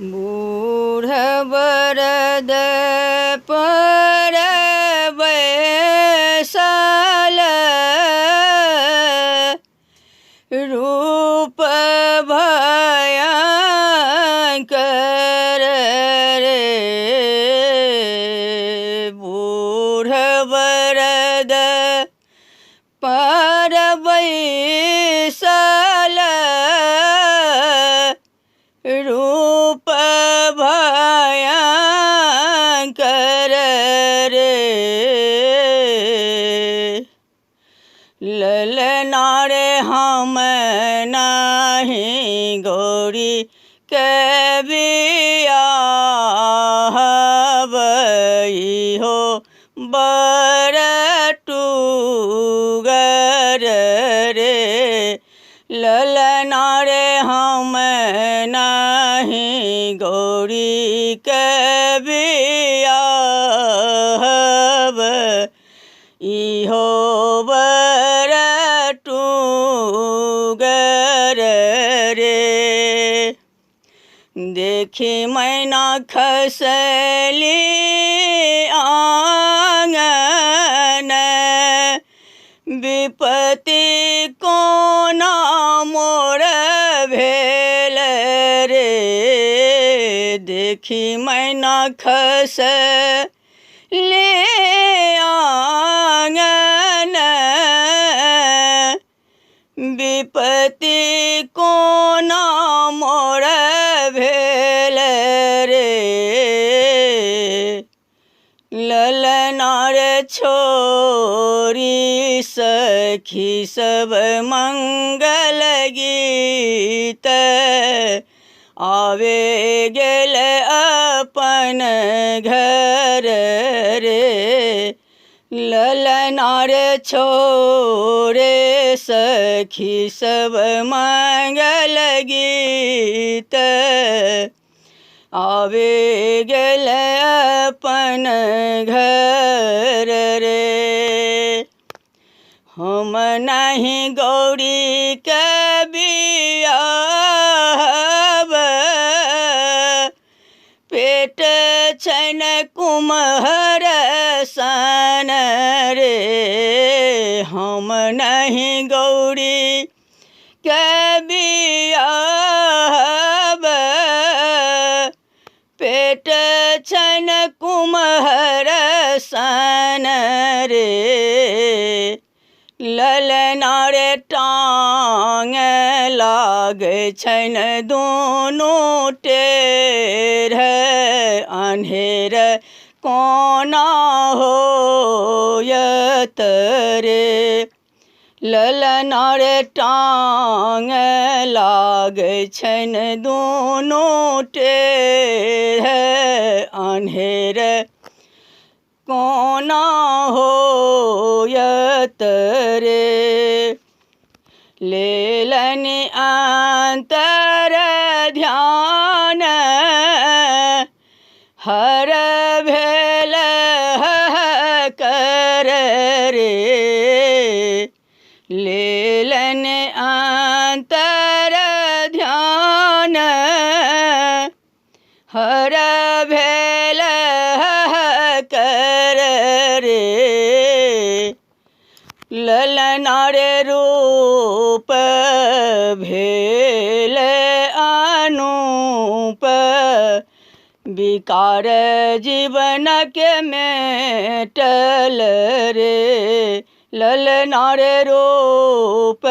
बूढ़ बरद पर बैसल रूप भयंकर रे। बूढ़ बरद पर बैसल रूप भयंकर रे। ललना रे हम नहीं गौरी के बियाहबई हो बर टूगर रे। ललना रे हम नहीं गौरी के बियाहबई हो बर टूगर रे। देखी मैना खसली आंगन विपत्ति कोना मोर भेल रे। देखी मैना खसली आंगन विपत्ति कोना मोर भेल रे। ललना रे छोरी सखी सब मंगल गीत आवे गेल अपन घर रे। ललना रे छोरे सखी सब मंगल गीत आवे गेल अपन घर रे। हम नहीं गौरी के बियाहब पेट छन कुम्हर सन रे। हम नहीं गौरी के बियाहब पेट छन कुम्हर सन रे। ललना रे टांग लाग छन दोनों टेढ़ अन्हेर कोना होयत रे। ललना रे टांग लाग छन दोनों टेढ़ अन्हेर कोना होयत रे। लेलन अंतर ध्यान हर भेल कर रे। लेलन अंतर ध्यान हर भेल कर रे। ललना रे रूप भेल अनूप विकार जीवन के मेटल रे। ललना रे रूप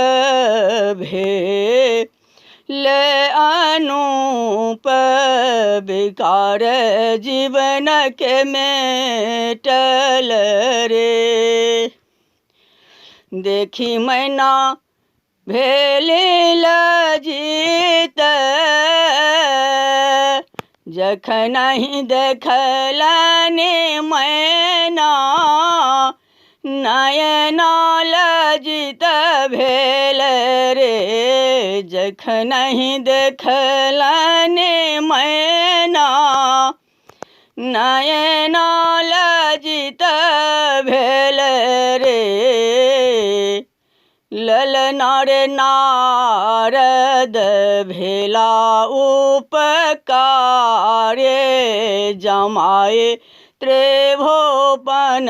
भेल अनूप विकार जीवन के मेटल रे। देखी मैना भेली लजित जखन ही देखलनि मैना नयना लजित भेल रे। जखन ही देखलनि मैना नयना लजित भेल रे। ललना रे नारद भेला उपकारे जमाए त्रिभुवन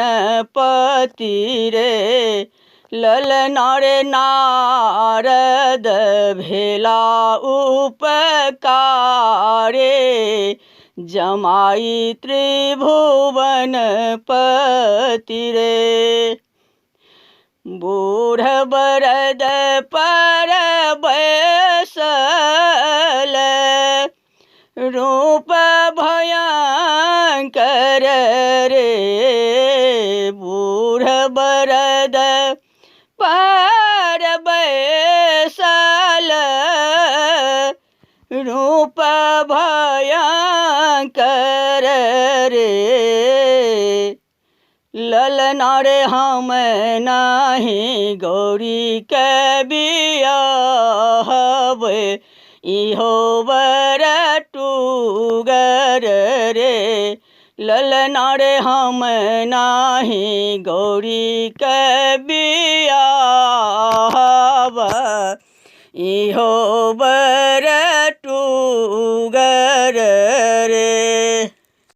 पति रे। ललना रे नारद भेला उपकारे जमाई त्रिभुवन पति रे। बूढ़ बरद पर बैसल रूप भयंकर रे। बूढ़ बरद पर बैसल रूप भयंकर रे। ललना रे हम नाही गौरी के बियाहब इहो बर टूगर रे। ललना रे हम नाही गौरी के बियाहब इहो बर